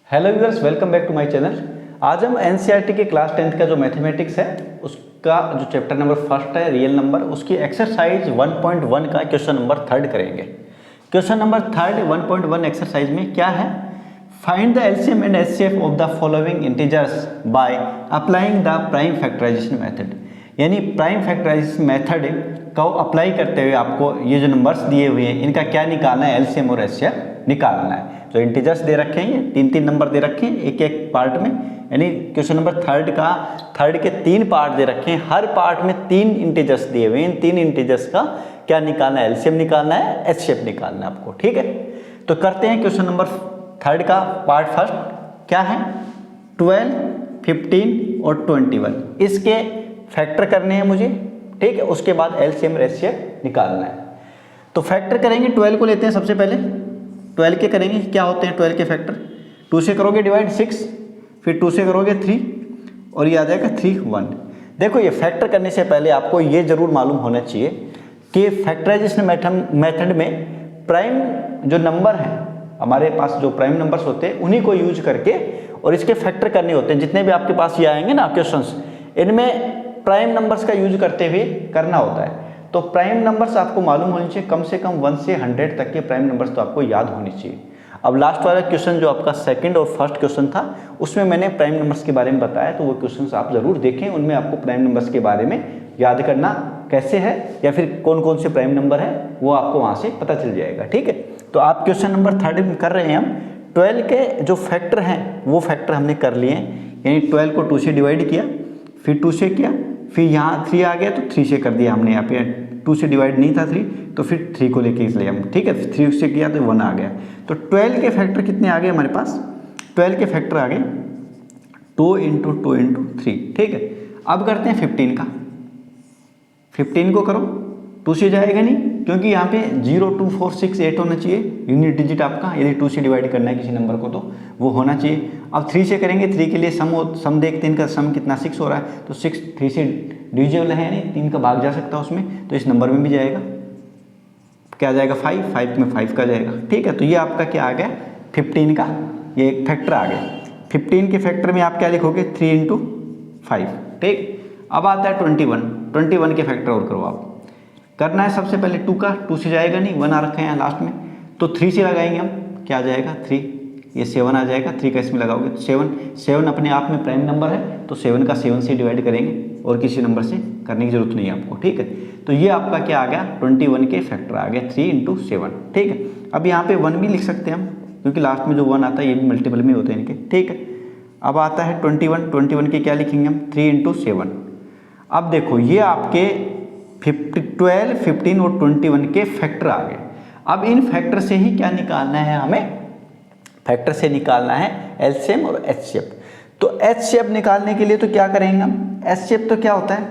Hello viewers, welcome back to my channel. आज हम NCERT के क्लास 10th का जो मैथमेटिक्स है उसका जो चैप्टर नंबर फर्स्ट है रियल नंबर, उसकी एक्सरसाइज 1.1 का क्वेश्चन नंबर 3 करेंगे। क्वेश्चन नंबर 3 1.1 एक्सरसाइज में क्या है? Find the LCM and HCF of the following integers by applying the prime factorization method. यानी प्राइम फैक्टराइजेशन मेथड को अप्लाई करते हुए आपको ये जो नंबर्स दिए हुए हैं इनका क्या निकालना है, एलसीएम और एचसीएफ निकालना है। जो इंटीजर्स दे रखे हैं, ये तीन तीन नंबर दे रखे हैं एक एक पार्ट में, यानी क्वेश्चन नंबर थर्ड के 3 पार्ट दे रखे हैं। हर पार्ट में 3 इंटीजर्स दिए हुए हैं। इन 3 इंटीजर्स का क्या निकालना है, एलसीएम निकालना है, एचसीएफ निकालना है आपको। ठीक है, तो करते हैं क्वेश्चन नंबर 3 का पार्ट फर्स्ट। क्या है? 12, 15 और 21 इसके फैक्टर करने हैं मुझे। ठीक है, उसके बाद एलसीएम और एचसीएफ निकालना है। तो फैक्टर करेंगे, 12 को लेते हैं सबसे पहले। 12 के करेंगे, क्या होते हैं 12 के फैक्टर? 2 से करोगे डिवाइड 6, फिर 2 से करोगे 3 और ये आ जाएगा 3 1। देखो, ये फैक्टर करने से पहले आपको ये जरूर मालूम होना चाहिए कि फैक्टराइजेशन मेथड में प्राइम जो नंबर है, हमारे पास जो प्राइम नंबर्स होते हैं उन्हीं को यूज करके और इसके फैक्टर करने होते हैं। जितने भी आपके पास ये आएंगे ना क्वेश्चंस, इनमें प्राइम नंबर्स का यूज करते हुए करना होता है। तो प्राइम नंबर्स आपको मालूम होने चाहिए, कम से कम 1 से 100 तक के प्राइम नंबर्स तो आपको याद होने चाहिए। अब लास्ट वाला क्वेश्चन जो आपका सेकंड और फर्स्ट क्वेश्चन था, उसमें मैंने प्राइम नंबर्स के बारे में बताया, तो वो क्वेश्चंस आप जरूर देखें। उनमें आपको प्राइम नंबर्स के बारे में याद करना कैसे है या फिर कौन कौन से प्राइम नंबर है वो आपको वहाँ से पता चल जाएगा। ठीक है, तो आप क्वेश्चन नंबर 3 कर रहे हैं हम। 12 के जो फैक्टर हैं वो फैक्टर हमने कर लिए हैं, यानी 12 को 2 से डिवाइड किया, फिर 2 से किया, फिर यहाँ 3 आ गया तो 3 से कर दिया हमने। यहाँ पे 2 से डिवाइड नहीं था 3, तो फिर 3 को लेके इसलिए हम, ठीक है, 3 से किया तो 1 आ गया। तो 12 के फैक्टर कितने आ गए हमारे पास? 12 के फैक्टर आ गए 2 × 2 × 3। ठीक है, अब करते हैं 15 का। 15 को करो, 2 से जाएगा नहीं, क्योंकि यहाँ पे 0 2 4 6 8 होना चाहिए यूनिट डिजिट आपका। यदि 2 से डिवाइड करना है किसी नंबर को तो वो होना चाहिए। अब 3 से करेंगे, 3 के लिए सम देखते हैं, इनका सम कितना 6 हो रहा है, तो 6 3 से डिविजिबल है, यानी 3 का भाग जा सकता है उसमें, तो इस नंबर में भी जाएगा। क्या जाएगा? 5 में 5 का जाएगा। ठीक है, तो ये आपका क्या आ गया? 15 का ये एक फैक्टर आ गया। 15 के फैक्टर में आप क्या लिखोगे? 3 × 5। ठीक, अब आता है 21 के फैक्टर और करो आप। करना है सबसे पहले 2 का, 2 से जाएगा नहीं, 1 आ रखा है यहाँ लास्ट में, तो 3 से लगाएंगे हम। क्या आ जाएगा? 3, ये 7 आ जाएगा। 3 का इसमें लगाओगे तो 7 अपने आप में प्राइम नंबर है, तो 7 का 7 से डिवाइड करेंगे और किसी नंबर से करने की जरूरत नहीं है आपको। ठीक है, तो ये आपका क्या आ गया? 21 के फैक्टर आ गया 3 × 7। ठीक है, अब यहाँ पे 1 भी लिख सकते हैं हम, क्योंकि लास्ट में जो 1 आता है ये भी मल्टीपल में होते हैं इनके। ठीक है, अब आता है 21 के क्या लिखेंगे हम? 3 × 7। अब देखो, ये आपके 12, 15 और 21 के फैक्टर आ गए। अब इन फैक्टर से ही क्या निकालना है हमें? फैक्टर से निकालना है एलसीएम और एचसीएफ। तो एचसीएफ निकालने के लिए तो क्या करेंगे हम? एचसीएफ तो क्या होता है?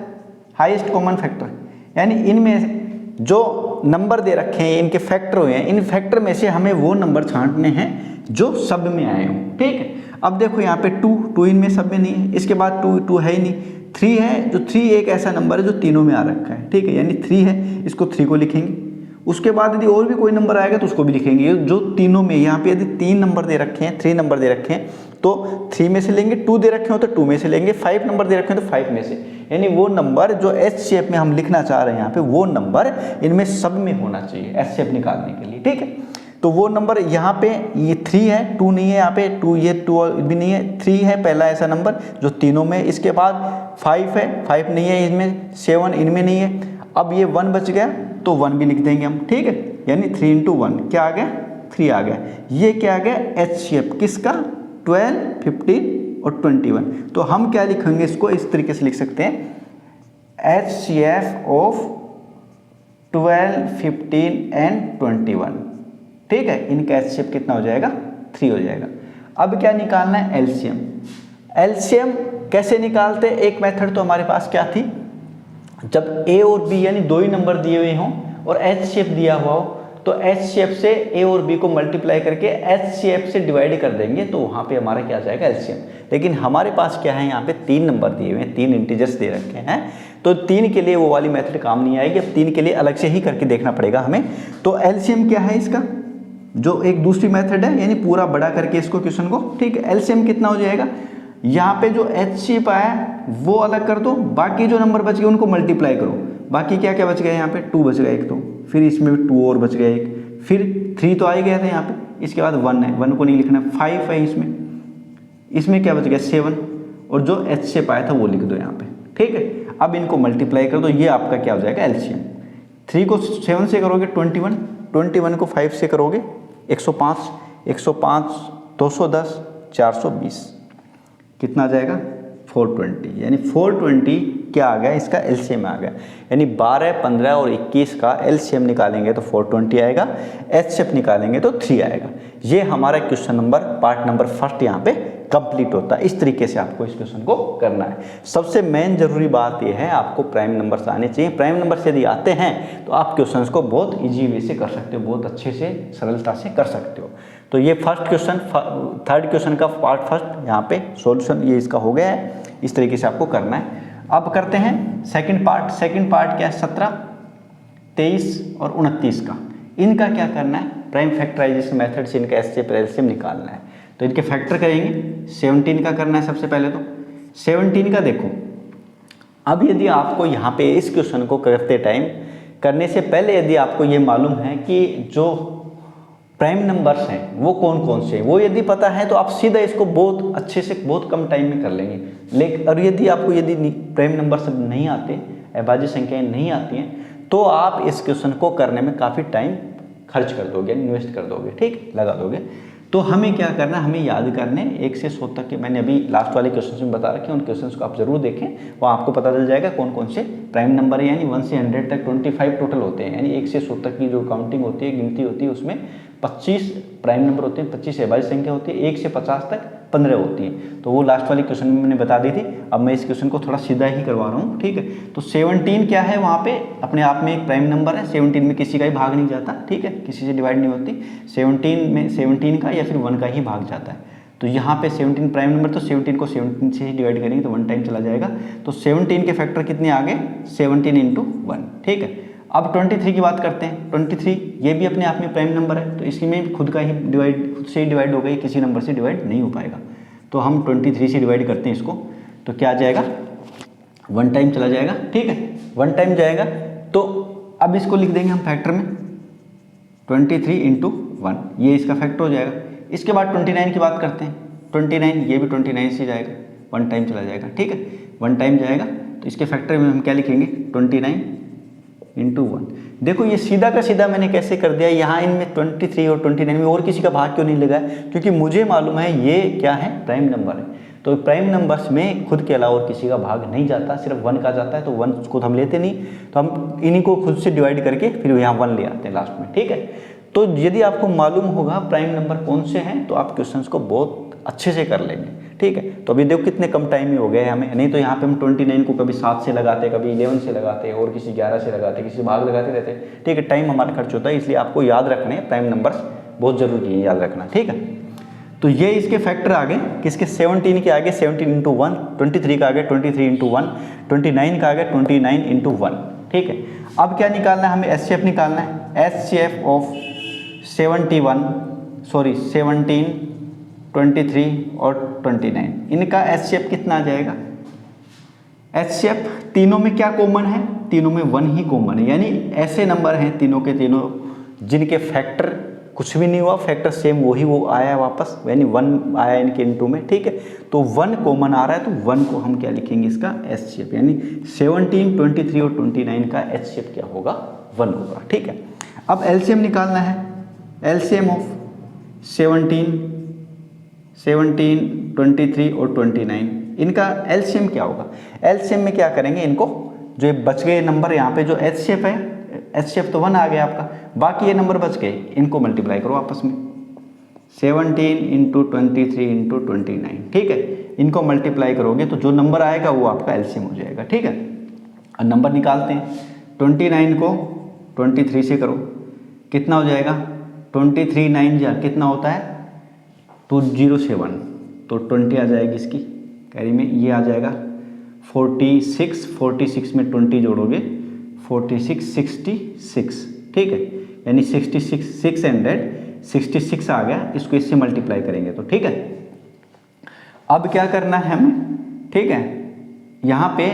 हाईएस्ट कॉमन फैक्टर, यानी इनमें जो नंबर दे रखे हैं इनके फैक्टर हुए हैं, इन फैक्टर में से हमें वो नंबर छांटने हैं जो सब में आए हों। ठीक है, अब देखो यहाँ पे 2 इनमें सब में नहीं है, इसके बाद 2 है ही नहीं, 3 है, जो 3 एक ऐसा नंबर है जो तीनों में आ रखा है। ठीक है, यानी 3 है, इसको 3 को लिखेंगे। उसके बाद यदि और भी कोई नंबर आएगा तो उसको भी लिखेंगे, जो तीनों में। यहाँ पे यदि 3 नंबर दे रखे हैं, 3 नंबर दे रखे हैं तो 3 में से लेंगे, 2 दे रखे हो तो 2 में से लेंगे, 5 नंबर दे रखे हैं तो 5 में से, यानी वो नंबर जो एचसीएफ में हम लिखना चाह रहे हैं यहाँ पे, वो नंबर इनमें सब में होना चाहिए एचसीएफ निकालने के लिए। ठीक है, तो वो नंबर यहाँ पे ये 3 है, 2 नहीं है यहाँ पे, 2 ये 2 भी नहीं है, 3 है पहला ऐसा नंबर जो तीनों में। इसके बाद 5 है, 5 नहीं है इसमें, 7 इनमें नहीं है। अब ये 1 बच गया तो 1 भी लिख देंगे हम। ठीक है, यानी 3 × 1 क्या आ गया? 3 आ गया। ये क्या आ गया? एचसीएफ किसका? 12, 15 और 21। तो हम क्या लिखेंगे इसको? इस तरीके से लिख सकते हैं, एचसीएफ ऑफ 12, 15 एंड 21। ठीक है, इनका एचसीएफ कितना हो जाएगा? 3 हो जाएगा। अब क्या निकालना है? एलसीएम। एलसीएम कैसे निकालते? एक मेथड तो हमारे पास क्या थी, जब ए और बी यानी 2 ही नंबर दिए हुए हों और एचसीएफ दिया हुआ हो, तो एचसीएफ से ए और बी को मल्टीप्लाई करके एचसीएफ से डिवाइड कर देंगे, तो वहाँ पे हमारा क्या आ जाएगा? एलसीएम। लेकिन हमारे पास क्या है, यहाँ पे 3 नंबर दिए हुए हैं, 3 इंटीजर्स दे रखे हैं, तो 3 के लिए वो वाली मेथड काम नहीं आएगी। अब 3 के लिए अलग से ही करके देखना पड़ेगा हमें। तो एलसीएम क्या है इसका? जो एक दूसरी मेथड है, यानी पूरा बड़ा करके इसको क्वेश्चन को, ठीक है। एलसीएम कितना हो जाएगा, यहाँ पे जो HCF आया वो अलग कर दो, बाकी जो नंबर बच गए उनको मल्टीप्लाई करो। बाकी क्या क्या बच गया, यहाँ पे 2 बच गया एक, तो फिर इसमें 2 और बच गया एक, फिर 3 तो आ ही गया था यहाँ पे, इसके बाद 1 है, 1 को नहीं लिखना, 5 है इसमें क्या बच गया 7, और जो HCF आया था वो लिख दो यहाँ पे, ठीक है। अब इनको मल्टीप्लाई कर दो, ये आपका क्या हो जाएगा एलसीएम। 3 को 7 से करोगे 21, 21 को 5 से करोगे 105, 105 210 420, कितना आ जाएगा 420, यानी 420 क्या आ गया, इसका एलसीएम आ गया। यानी 12, 15 और 21 का एलसीएम निकालेंगे तो 420 आएगा, एचसीएफ निकालेंगे तो 3 आएगा। ये हमारा question number part number first यहाँ पे कंप्लीट होता है। इस तरीके से आपको इस क्वेश्चन को करना है। सबसे मेन जरूरी बात यह है, आपको प्राइम नंबर्स आने चाहिए। प्राइम नंबर्स यदि आते हैं तो आप क्वेश्चंस को बहुत इजी वे से कर सकते हो, बहुत अच्छे से सरलता से कर सकते हो। तो ये फर्स्ट क्वेश्चन, थर्ड क्वेश्चन का पार्ट फर्स्ट यहाँ पे सॉल्यूशन ये इसका हो गया है। इस तरीके से आपको करना है। अब करते हैं सेकंड पार्ट। सेकंड पार्ट क्या है, 17, 23 और 29 का, इनका क्या करना है, प्राइम फैक्टराइजेशन मेथड से इनका एचसीएफ एलसीएम निकालना है। तो इनके फैक्टर करेंगे। 17 का करना है सबसे पहले। तो 17 का देखो, अब यदि आपको यहाँ पे इस क्वेश्चन को करते टाइम, करने से पहले यदि आपको ये मालूम है कि जो प्राइम नंबर्स हैं वो कौन कौन से हैं, वो यदि पता है तो आप सीधा इसको बहुत अच्छे से बहुत कम टाइम में कर लेंगे। लेकिन और यदि आपको यदि प्राइम नंबर्स नहीं आते, अभाज्य संख्याएं नहीं आती हैं, तो आप इस क्वेश्चन को करने में काफ़ी टाइम खर्च कर दोगे, इन्वेस्ट कर दोगे, ठीक, लगा दोगे। तो हमें क्या करना है, हमें याद करने 1 से 100 तक के, मैंने अभी लास्ट वाले क्वेश्चन में बता रखे हैं, उन क्वेश्चंस को आप जरूर देखें, वो आपको पता चल जाएगा कौन कौन से प्राइम नंबर है। यानी 1 से 100 तक 25 टोटल होते हैं, यानी 1 से 100 तक की जो काउंटिंग होती है, गिनती होती है, उसमें 25 प्राइम नंबर होते हैं, 25 अभाज्य संख्या होती है, 1 से 50 तक 15 होती है। तो वो लास्ट वाली क्वेश्चन में मैंने बता दी थी। अब मैं इस क्वेश्चन को थोड़ा सीधा ही करवा रहा हूँ, ठीक है। तो 17 क्या है, वहाँ पे अपने आप में एक प्राइम नंबर है। 17 में किसी का ही भाग नहीं जाता, ठीक है, किसी से डिवाइड नहीं होती। 17 में 17 का या फिर 1 का ही भाग जाता है। तो यहाँ पे 17 प्राइम नंबर, तो 17 को 17 से ही डिवाइड करेंगे तो 1 टाइम चला जाएगा। तो 17 के फैक्टर कितने आ गए, 17 × 1, ठीक है। अब 23 की बात करते हैं। 23 ये भी अपने आप में प्राइम नंबर है, तो इसी में खुद से ही डिवाइड हो गई, किसी नंबर से डिवाइड नहीं हो पाएगा। तो हम 23 से डिवाइड करते हैं इसको, तो क्या आ जाएगा, 1 टाइम चला जाएगा, ठीक है, 1 टाइम जाएगा। तो अब इसको लिख देंगे हम फैक्टर में, 23 × 1, ये इसका फैक्टर हो जाएगा। इसके बाद 29 की बात करते हैं। 29 ये भी 29 से जाएगा, 1 टाइम चला जाएगा, ठीक है, 1 टाइम जाएगा। तो इसके फैक्टर में हम क्या लिखेंगे, 29 × 1। देखो ये सीधा का सीधा मैंने कैसे कर दिया, यहाँ इनमें 23 और 29 में और किसी का भाग क्यों नहीं लगा है, क्योंकि मुझे मालूम है ये क्या है, प्राइम नंबर है। तो प्राइम नंबर्स में खुद के अलावा और किसी का भाग नहीं जाता, सिर्फ 1 का जाता है। तो 1 को हम लेते नहीं, तो हम इन्हीं को खुद से डिवाइड करके फिर यहाँ 1 ले आते हैं लास्ट में, ठीक है। तो यदि आपको मालूम होगा प्राइम नंबर कौन से हैं, तो आप क्वेश्चंस को बहुत अच्छे से कर लेंगे, ठीक है। तो अभी देखो कितने कम टाइम में हो गए हमें, नहीं तो यहाँ पे हम 29 को कभी 7 से लगाते, कभी 11 से लगाते, और किसी 11 से लगाते, किसी भाग लगाते रहते, ठीक है। टाइम हमारा खर्च होता है, इसलिए आपको याद रखने प्राइम नंबर्स बहुत जरूरी है, याद रखना, ठीक है। तो ये इसके फैक्टर आ गए किसके, 17 के आगे 17 × 1, 23 का आगे 23 × 1, 29 का आगे 29 × 1, ठीक है। अब क्या निकालना है हमें, एचसीएफ निकालना है। एचसीएफ ऑफ 17, 23 और 29, इनका एचसीएफ कितना आ जाएगा। एचसीएफ तीनों में क्या कॉमन है, तीनों में 1 ही कॉमन है। यानी ऐसे नंबर हैं तीनों के तीनों जिनके फैक्टर कुछ भी नहीं हुआ, फैक्टर सेम वो आया वापस, यानी 1 आया इनके इनटू में, ठीक है। तो 1 कॉमन आ रहा है, तो 1 को हम क्या लिखेंगे, इसका एचसीएफ, यानी 17, 23 और 29 का एचसीएफ क्या होगा, 1 होगा, ठीक है। अब एलसीएम निकालना है। एलसीएम ऑफ 17, 23 और 29, इनका एलसीएम क्या होगा। एलसीएम में क्या करेंगे, इनको जो बच गए नंबर यहाँ पे जो एचसीएफ है, एचसीएफ तो 1 आ गया आपका, बाकी ये नंबर बच गए, इनको मल्टीप्लाई करो आपस में, 17 × 23 × 29, ठीक है। इनको मल्टीप्लाई करोगे तो जो नंबर आएगा वो आपका एलसीएम हो जाएगा, ठीक है। अब नंबर निकालते हैं। 29 को 23 से करो, कितना हो जाएगा, 23 9 जा कितना होता है, 207, तो 20 आ जाएगी इसकी कैरी में, ये आ जाएगा 46 में 20 जोड़ोगे 46, 66, ठीक है, यानी 600 66 आ गया, इसको इससे मल्टीप्लाई करेंगे तो ठीक है। अब क्या करना है हमें, ठीक है, यहाँ पे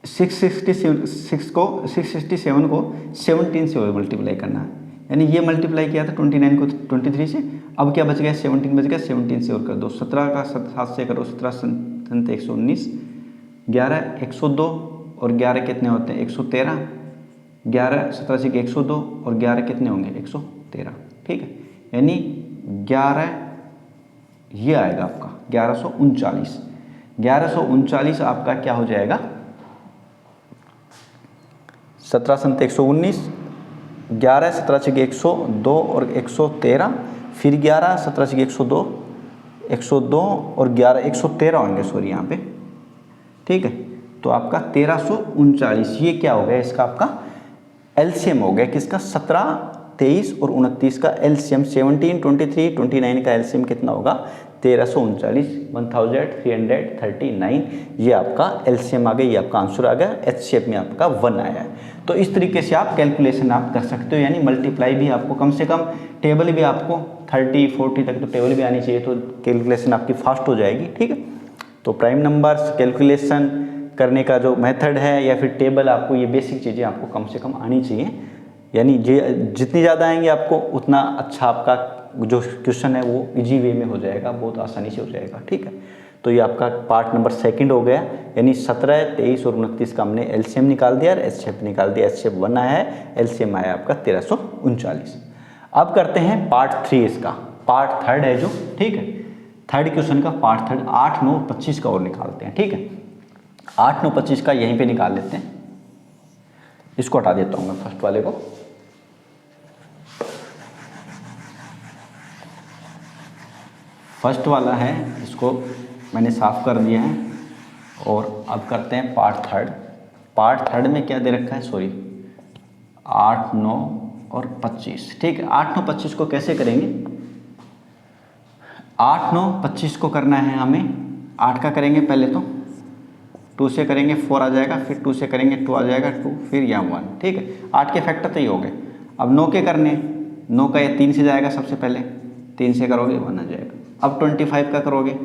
667 को 17 से मल्टीप्लाई करना है, यानी ये मल्टीप्लाई किया था 29 को 23 से, अब क्या बच गया 17 बच गया, 17 से और कर दो, 17 का 7 से करो, 17 7 119, 11 102 और 11 कितने होते हैं 113, 11 17 से 102 और 11 कितने होंगे 113, ठीक है, यानी 11 ये आएगा आपका 1139, 1139 आपका क्या हो जाएगा, 17 7 119, 11 17 से 102 और 113, फिर 11 17 से 102 और 11 113 होंगे सॉरी यहाँ पे, ठीक है। तो आपका 1339 ये क्या हो गया, इसका आपका एलसीएम हो गया किसका, 17 23 और 29 का एलसीएम, 17 23 29 का एलसीएम कितना होगा 1339, 1339, ये आपका एलसीएम आ गया, ये आपका आंसर आ गया, एच शेप में आपका 1 आया है। तो इस तरीके से आप कैलकुलेशन आप कर सकते हो, यानी मल्टीप्लाई भी आपको कम से कम, टेबल भी आपको 30 40 तक तो टेबल भी आनी चाहिए, तो कैलकुलेशन आपकी फास्ट हो जाएगी, ठीक है। तो प्राइम नंबर्स कैलकुलेशन करने का जो मेथड है या फिर टेबल, आपको ये बेसिक चीज़ें आपको कम से कम आनी चाहिए, यानी जितनी ज़्यादा आएंगे आपको उतना अच्छा आपका जो क्वेश्चन है वो इजी वे में हो जाएगा, बहुत आसानी से हो जाएगा, ठीक है। तो ये आपका पार्ट नंबर 2 हो गया, यानी 17 23 और 29 का हमने एलसीएम निकाल दिया और एच शेप निकाल दिया, एच शेप 1 आया है, एलसीएम आया आपका 1339। अब करते हैं पार्ट 3 इसका, पार्ट 3 है जो, ठीक है, थर्ड क्वेश्चन का पार्ट 3 8 9 25 का और निकालते हैं, ठीक है। 8 9 25 का यहीं पे निकाल लेते हैं, इसको हटा देता हूँ मैं फर्स्ट वाले को। फर्स्ट वाला है, इसको मैंने साफ कर दिया है, और अब करते हैं पार्ट 3। पार्ट 3 में क्या दे रखा है, सॉरी 8 9 और 25, ठीक है। 8 9 25 को कैसे करेंगे, 8 9 25 को करना है हमें, 8 का करेंगे पहले तो 2 से करेंगे 4 आ जाएगा, फिर 2 से करेंगे 2 आ जाएगा 2, फिर यहाँ 1, ठीक है। 8 के फैक्टर तो ये हो गए। अब 9 के करने, 9 का ये 3 से जाएगा सबसे पहले, 3 से करोगे 1 आ जाएगा। अब 25 का करोगे,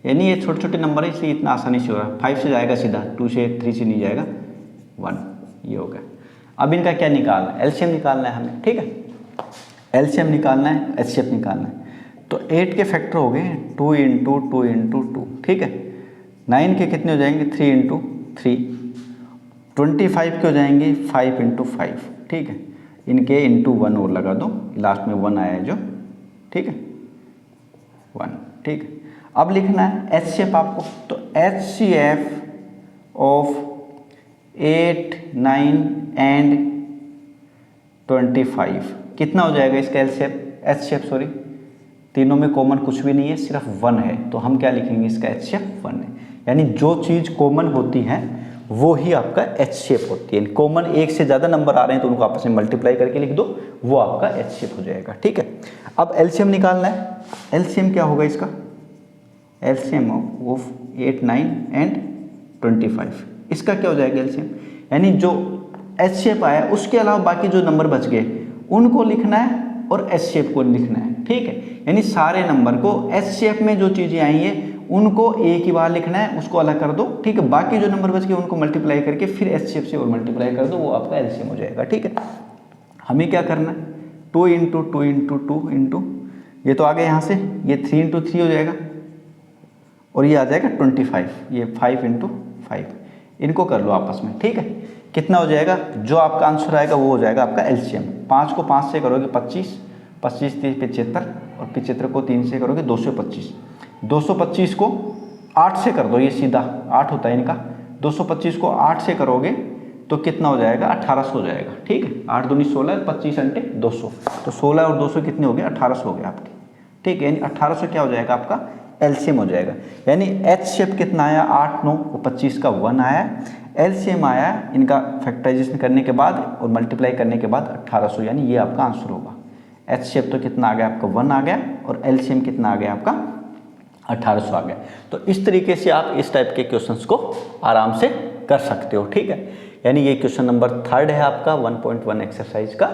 यानी ये छोटे छोटे नंबर है इसलिए इतना आसानी से हो रहा है, 5 से जाएगा सीधा, 2 से 3 से नहीं जाएगा 1, ये हो गया। अब इनका क्या निकालना है, एलसीएम निकालना है हमें, ठीक है, एलसीएम निकालना है, एच शेप निकालना है। तो 8 के फैक्टर हो गए 2 × 2 × 2, ठीक है। 9 के कितने हो जाएंगे 3 × 3, 25 के हो जाएंगे 5 × 5, ठीक है। इनके इंटू 1 और लगा दो, लास्ट में 1 आया है जो, ठीक है 1, ठीक है। अब लिखना है एच शेप आपको, तो एच शेप ऑफ 8 9 एंड 25 कितना हो जाएगा इसका एच शेप सॉरी, तीनों में कॉमन कुछ भी नहीं है, सिर्फ 1 है, तो हम क्या लिखेंगे, इसका एच शेप 1 है। यानी जो चीज़ कॉमन होती है वो ही आपका एच शेप होती है। कॉमन एक से ज़्यादा नंबर आ रहे हैं तो उनको आपस में मल्टीप्लाई करके लिख दो, वो आपका एच शेप हो जाएगा, ठीक है। अब एलसीएम निकालना है, एलसीएम क्या होगा इसका, एलसीएम ऑफ 8 9 एंड 25, इसका क्या हो जाएगा एलसीएम, यानी जो एच शेप आया उसके अलावा बाकी जो नंबर बच गए उनको लिखना है और एच शेप को लिखना है, ठीक है। यानी सारे नंबर को एच शेप में जो चीज़ें आई हैं उनको एक ही बार लिखना है, उसको अलग कर दो, ठीक है। बाकी जो नंबर बच गए उनको मल्टीप्लाई करके फिर एच शेप से और मल्टीप्लाई कर दो, वो आपका एलसीएम हो जाएगा, ठीक है। हमें क्या करना है, 2 × 2 × 2 × ये तो आ गया यहाँ से, ये 3 × 3 हो जाएगा और ये आ जाएगा 25, ये 5 × 5, इनको कर लो आपस में, ठीक है। कितना हो जाएगा, जो आपका आंसर आएगा वो हो जाएगा आपका एलसीएम। 5 को 5 से करोगे 25, 25 3 75 और 75 को 3 से करोगे 225, 225 को 8 से कर दो, ये सीधा 8 होता है इनका, 225 को 8 से करोगे तो कितना हो जाएगा 1800 हो जाएगा, ठीक है। 8 दूनी 16, 25 × 200, तो 16 और 200 कितने हो गए 1800 हो गए आपके, ठीक है। यानी 1800 क्या हो जाएगा आपका एलसीएम हो जाएगा। यानी एच शेप कितना आया 8 9 और 25 का 1 आया, एलसीएम आया इनका फैक्टराइजेशन करने के बाद और मल्टीप्लाई करने के बाद 1800, यानी ये आपका आंसर होगा। एच शेप तो कितना आ गया आपका 1 आ गया और एलसीएम कितना आ गया आपका 1800 आ गया। तो इस तरीके से आप इस टाइप के क्वेश्चंस को आराम से कर सकते हो, ठीक है। यानी ये क्वेश्चन नंबर 3 है आपका 1.1 एक्सरसाइज का।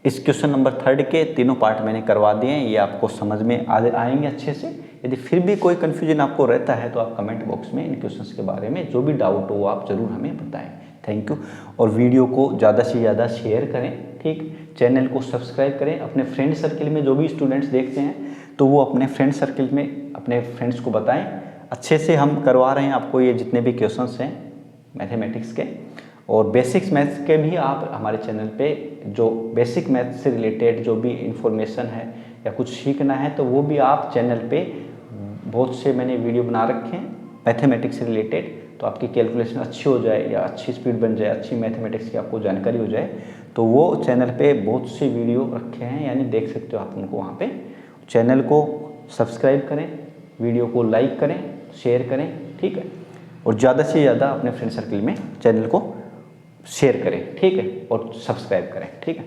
इस क्वेश्चन नंबर 3 के तीनों पार्ट मैंने करवा दिए हैं, ये आपको समझ में आएंगे अच्छे से। यदि फिर भी कोई कन्फ्यूजन आपको रहता है तो आप कमेंट बॉक्स में इन क्वेश्चंस के बारे में जो भी डाउट हो आप ज़रूर हमें बताएं। Thank you. और वीडियो को ज़्यादा से ज़्यादा शेयर करें, ठीक, चैनल को सब्सक्राइब करें। अपने फ्रेंड सर्किल में जो भी स्टूडेंट्स देखते हैं तो वो अपने फ्रेंड सर्किल में अपने फ्रेंड्स को बताएं। अच्छे से हम करवा रहे हैं आपको ये जितने भी क्वेश्चंस हैं मैथमेटिक्स के, और बेसिक्स मैथ्स के भी आप हमारे चैनल पे जो बेसिक मैथ्स से रिलेटेड जो भी इंफॉर्मेशन है या कुछ सीखना है तो वो भी आप चैनल पे बहुत से मैंने वीडियो बना रखे हैं मैथमेटिक्स से रिलेटेड, तो आपकी कैलकुलेशन अच्छी हो जाए या अच्छी स्पीड बन जाए, अच्छी मैथमेटिक्स की आपको जानकारी हो जाए, तो वो चैनल पे बहुत से वीडियो रखे हैं, यानी देख सकते हो आप उनको वहाँ पे। चैनल को सब्सक्राइब करें, वीडियो को लाइक करें, शेयर करें, ठीक है, और ज़्यादा से ज़्यादा अपने फ्रेंड सर्किल में चैनल को शेयर करें, ठीक है, और सब्सक्राइब करें, ठीक है।